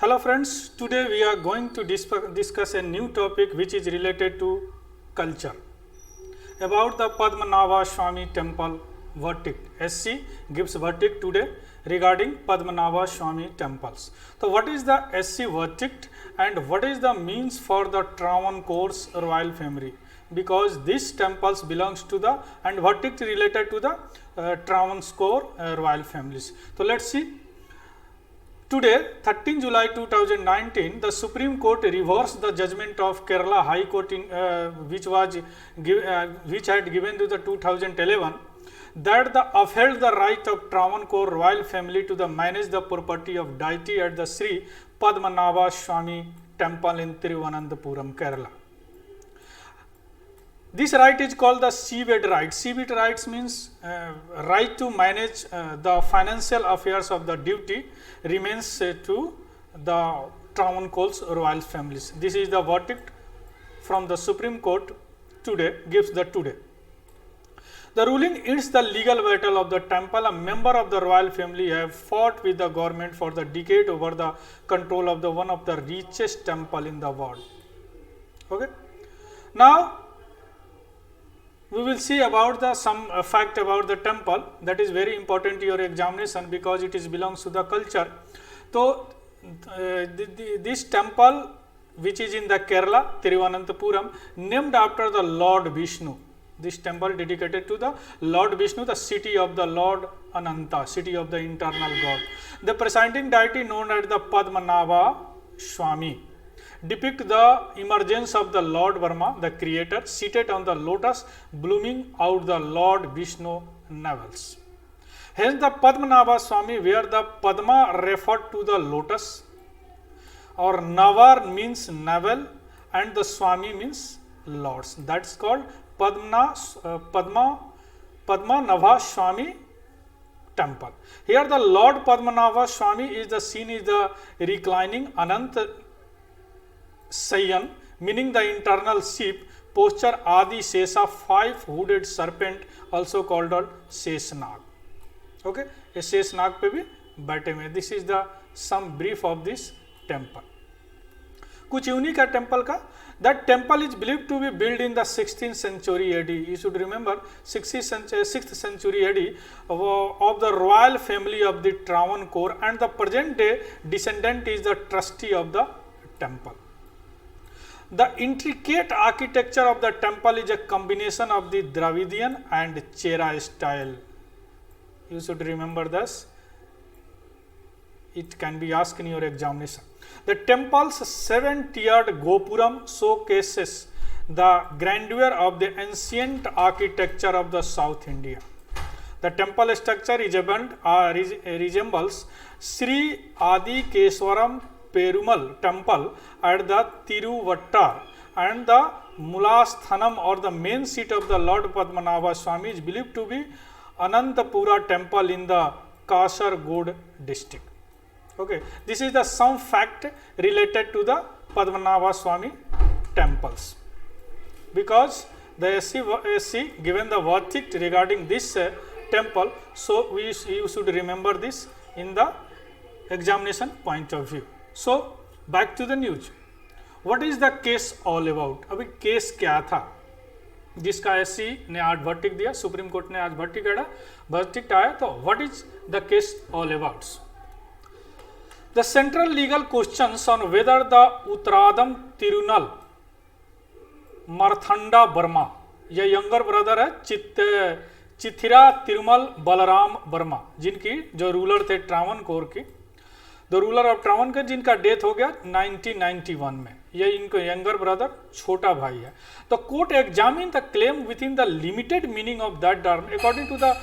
Hello friends, today we are going to discuss a new topic which is related to culture about the Padmanabha Swami temple verdict. SC gives verdict today regarding Padmanabha Swami temples. So what is the SC verdict and what is the means for the Travancore's royal family? Because these temples belongs to the and verdict related to the Travancore royal families. So let's see. Today, 13 July 2019, the Supreme Court reversed the judgment of Kerala High Court which had given to the 2011 that upheld the right of Travancore royal family to manage the property of deity at the Sri Padmanabha Swami temple in Thiruvananthapuram, Kerala. This right is called the seabed right. Seabed rights means right to manage the financial affairs of the duty remains to the Travancore's royal families. This is the verdict from the Supreme Court today, gives the today. The ruling ends the legal battle of the temple. A member of the royal family have fought with the government for the decade over the control of the one of the richest temple in the world. Okay. Now, we will see about the some fact about the temple that is very important to your examination because it is belongs to the culture. So this temple which is in the Kerala, Thiruvananthapuram, named after the Lord Vishnu. This temple dedicated to the Lord Vishnu, the city of the Lord Ananta, city of the internal God. The presiding deity known as the Padmanabha Swami depict the emergence of the Lord Brahma, the creator, seated on the lotus, blooming out the Lord Vishnu navels. Hence the Padmanabha Swami, where the Padma referred to the lotus, or Navar means navel, and the Swami means lords. That's called Padmanabha Swami temple. Here the Lord Padmanabha Swami is the scene is the reclining Ananta Sayan, meaning the internal sheep, posture Adi Sesa, 5-hooded serpent, also called Sesnag. Okay, a Sesnag पे भी बैठे हुए. This is the some brief of this temple. कुछ unique है temple का. That temple is believed to be built in the 16th century AD. You should remember 6th century AD of the royal family of the Travancore, and the present day descendant is the trustee of the temple. The intricate architecture of the temple is a combination of the Dravidian and Chera style. You should remember this. It can be asked in your examination. The temple's 7-tiered Gopuram showcases the grandeur of the ancient architecture of the South India. The temple structure resembles Sri Adi Keswaram Perumal temple at the Tiruvattar, and the Mulasthanam, or the main seat of the Lord Padmanabha Swami, is believed to be Anantapura temple in the Kasaragod district. Okay, this is the some fact related to the Padmanabha Swami temples. Because the SC given the verdict regarding this temple, so you should remember this in the examination point of view. So back to the news. What is the case all about? अभी case क्या था जिसका SC ने आज verdict दिया, supreme court ने आज verdict आया, तो what is the case all about? The central legal questions on whether the Uthradom Thirunal Marthanda Varma, ये यंगर ब्रदर है चिथिरा तिरुमल बलराम वर्मा, जिनकी जो रूलर थे ट्रावनकोर की, द रूलर ऑफ ट्रावनकोर, जिनका डेथ हो गया 1991 में. ये इनको यंगर ब्रदर छोटा भाई है. The court examine the claim within the limited meaning of that term according to the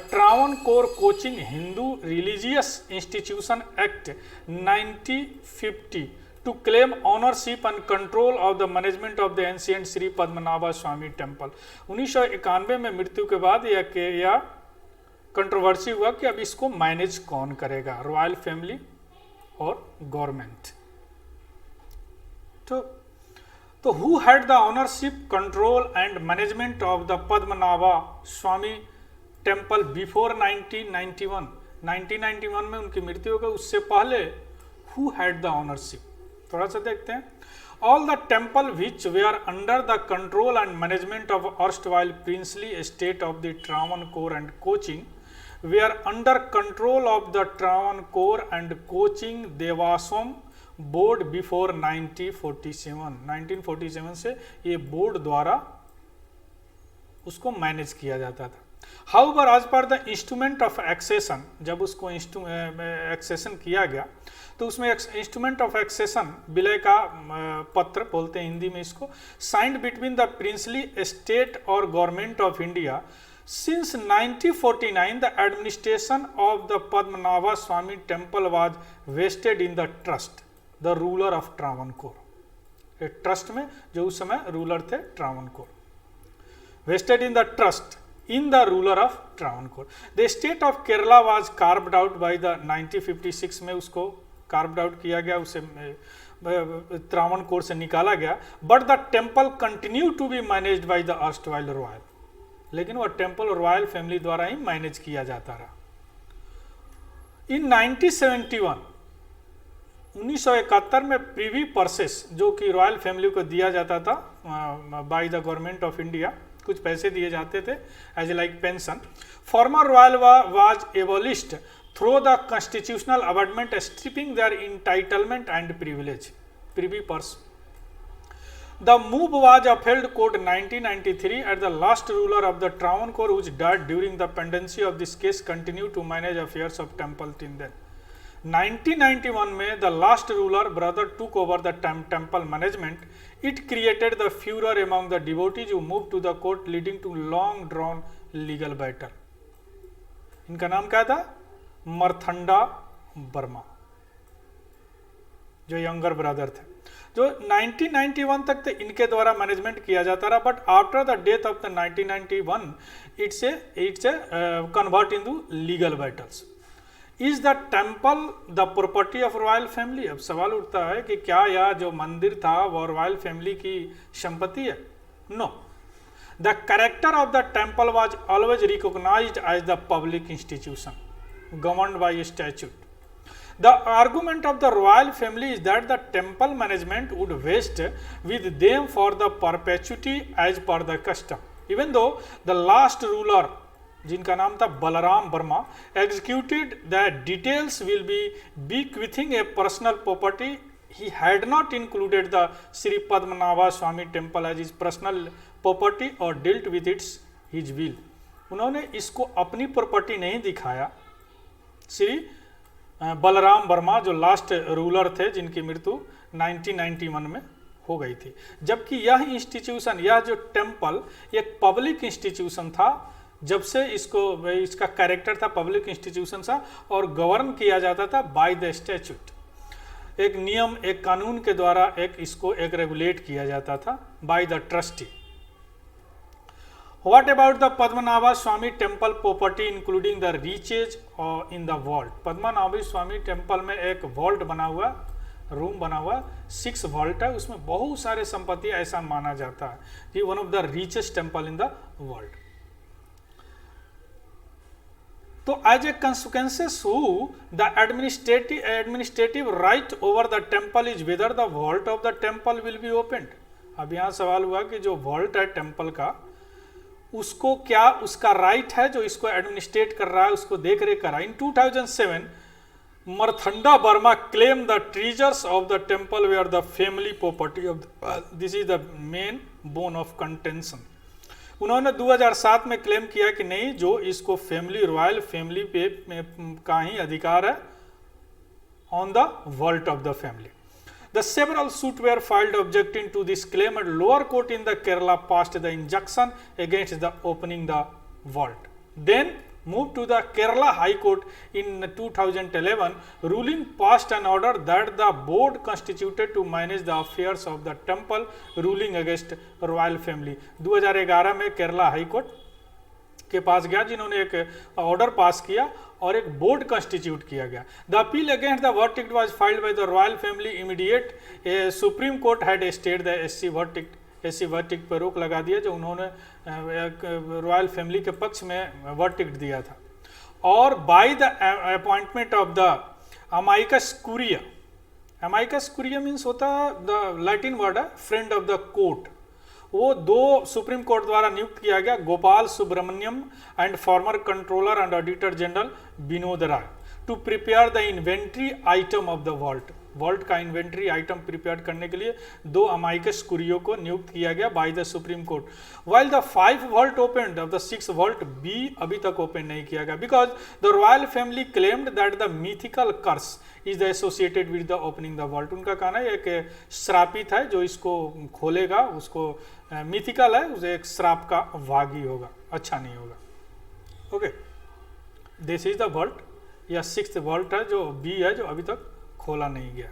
Travancore Cochin Hindu religious institution act 1950 to claim ownership and control of the management of the ancient Sri Padmanabha Swami temple. 1991 में मृत्यु के बाद यह controversy हुआ कि अब इसको manage कौन करेगा, रॉयल फैमिली और गवर्नमेंट. तो who had the ownership, control and management of the Padmanabha Swamy temple before 1991? 1991 में उनकी मृत्यु हो गई. उससे पहले who had the ownership. थोड़ा सा देखते हैं. All the temple which were under the control and management of erstwhile princely estate of the Travancore and Cochin were under control of the Travancore and Cochin Devaswam board before 1947. 1947 से ये board द्वारा उसको manage किया जाता था. However, as per the instrument of accession, जब उसको accession किया गया तो उसमें इंस्ट्रूमेंट ऑफ एक्सेशन विलय का पत्र बोलते हैं हिंदी में इसको, signed between the princely estate और government of India. Since 1949 the administration of the Padmanabha Swamy temple was vested in the trust the ruler of Travancore. Trust में जो उस समय रूलर थे Travancore, vested in the trust in the ruler of Travancore. The state of Kerala was carved out by the 1956 में उसको carved out किया गया, उसे Travancore से निकाला गया. But the temple continued to be managed by the erstwhile royal. लेकिन वह टेम्पल रॉयल फैमिली द्वारा ही मैनेज किया जाता रहा. इन 1971 में प्रीवी पर्सेस जो कि रॉयल फैमिली को दिया जाता था by the government of India, कुछ पैसे दिए जाते थे as like pension. Former royal was abolished through the constitutional amendment stripping their entitlement and privilege. Privy purse. The move was upheld court 1993 at the last ruler of the Travancore which died during the pendency of this case continued to manage affairs of temple till then. 1991 में the last ruler brother took over the temple management. It created the furor among the devotees who moved to the court leading to long drawn legal battle. इनका नाम क्या था? मरथंडा वर्मा, जो younger brother थे, जो 1991 तक तो इनके द्वारा मैनेजमेंट किया जाता रहा. But after the death of the 1991 it's a convert into legal battles. Is the temple the property of royal family? अब सवाल उठता है कि क्या यह जो मंदिर था वो रॉयल फैमिली की संपत्ति है? No. The character of the temple was always recognised as the public institution governed by statute. The argument of the royal family is that the temple management would vest with them for the perpetuity as per the custom. Even though the last ruler, जिनका नाम था Balram Verma, executed that details will be bequeathing a personal property, he had not included the Sri Padmanabha Swami temple as his personal property or dealt with his will. उन्होंने इसको अपनी property नहीं दिखाया. श्री बलराम वर्मा जो last ruler थे जिनकी मृत्यु 1991 में हो गई थी, जबकि यह इंस्टीट्यूशन, यह जो टेम्पल एक पब्लिक इंस्टीट्यूशन था. जब से इसका कैरेक्टर था पब्लिक इंस्टीट्यूशन सा और गवर्न किया जाता था बाय द स्टैट्यूट. एक नियम, एक कानून के द्वारा इसको रेगुलेट किया जाता था by the trustee. What about the Padmanabha Swami temple property including the riches in the vault? Padmanabha Swamy temple में एक वॉल्ट बना हुआ, रूम बना हुआ, 6 वॉल्ट है, उसमें बहुत सारे संपत्ति ऐसा माना जाता है कि one of the richest temple in the world. तो as a consequences the administrative right over the temple is whether the vault of the temple will be opened. अब यहाँ सवाल हुआ कि जो वॉल्ट है टेम्पल का, उसको क्या उसका राइट है जो इसको एडमिनिस्ट्रेट कर रहा है, उसको देख रेख कर रहा है. In 2007 Marthanda Varma claim the treasures of the temple were the family property of this is the main bone of contention. उन्होंने 2007 में क्लेम किया कि नहीं, जो इसको फैमिली, रॉयल फैमिली पे का ही अधिकार है on the vault of the family. The several suits were filed objecting to this claim and lower court in the Kerala passed the injunction against the opening the vault. Then moved to the Kerala High Court in 2011. Ruling passed an order that the board constituted to manage the affairs of the temple, ruling against royal family. 2011 में Kerala high court के पास गया जिन्होंने एक order pass किया और एक board constitute किया गया. The appeal against the verdict was filed by the royal family immediate. Supreme court had state the SC verdict पर रोक लगा दिया जो उन्होंने रॉयल फैमिली के पक्ष में वर्डिक्ट दिया था. और by the appointment of the amicus curiae amicus curiae means होता है द लैटिन वर्ड है फ्रेंड ऑफ द कोर्ट। वो दो सुप्रीम कोर्ट द्वारा नियुक्त किया गया, Gopal Subramanium and former controller and auditor general Vinod Rai, to prepare the inventory item of the vault. Vault का इन्वेंट्री आइटम प्रिपेयर करने के लिए दो अमाइकस कुरियो को नियुक्त किया गया by the supreme court. While the 5 vault open of the 6 vault B अभी तक ओपन नहीं किया गया, because the royal family claimed that the mythical curse is the associated with the opening the vault. उनका कहना है एक श्रापित है जो इसको खोलेगा, उसको मिथिकल है, उसे एक श्राप का भागी होगा, अच्छा नहीं होगा। Okay, this is the vault या 6th वॉल्ट है जो बी है, जो अभी तक खोला नहीं गया।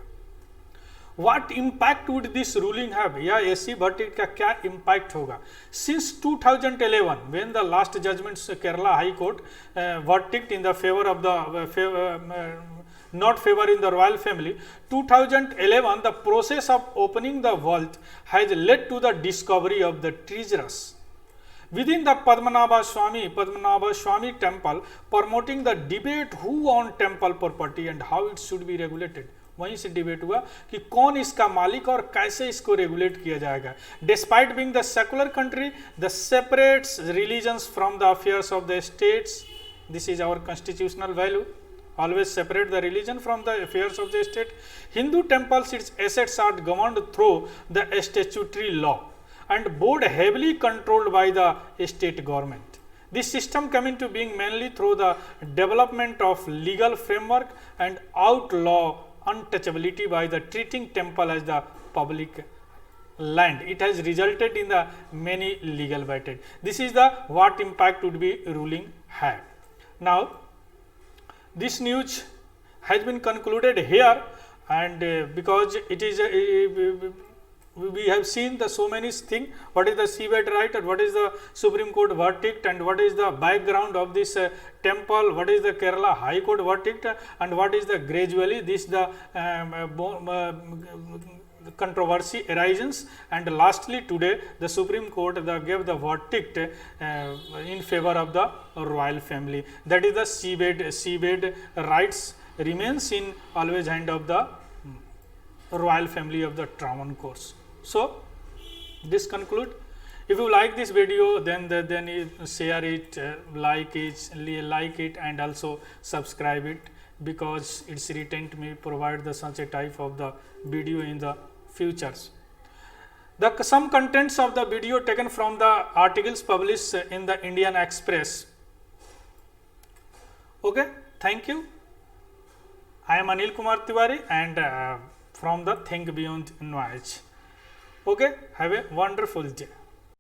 What impact would this ruling have? या एसी वर्डिक्ट का क्या इम्पैक्ट होगा? Since 2011, when the last judgments Kerala High Court verdict in the favor of the not favor in the royal family, 2011 the process of opening the vault has led to the discovery of the treasures within the Padmanabha Swami temple, promoting the debate who own temple property and how it should be regulated। वहीं से debate हुआ कि कौन इसका मालिक और कैसे इसको रेगुलेट किया जाएगा। Despite being the secular country the separates religions from the affairs of the states, this is our constitutional value, always separate the religion from the affairs of the state। Hindu temples, its assets are governed through the statutory law and board heavily controlled by the state government। This system came into being mainly through the development of legal framework and outlaw untouchability by the treating temple as the public land। It has resulted in the many legal battles। This is the what impact would be ruling have। Now this news has been concluded here, and because it is we have seen the so many things, what is the seabed right and what is the Supreme Court verdict and what is the background of this temple, what is the Kerala High Court verdict and what is the gradually this the controversy arises, and lastly today the Supreme Court gave the verdict in favor of the royal family, that is the seabed rights remains in always hand of the royal family of the Travancore। So this conclude। If you like this video, then you share it, like it and also subscribe it, because it's written to me provide the such a type of the video in the futures। Some contents of the video taken from the articles published in the Indian Express। Okay, thank you। I am Anil Kumar Tiwari and from the Think Beyond Noise। Okay, have a wonderful day।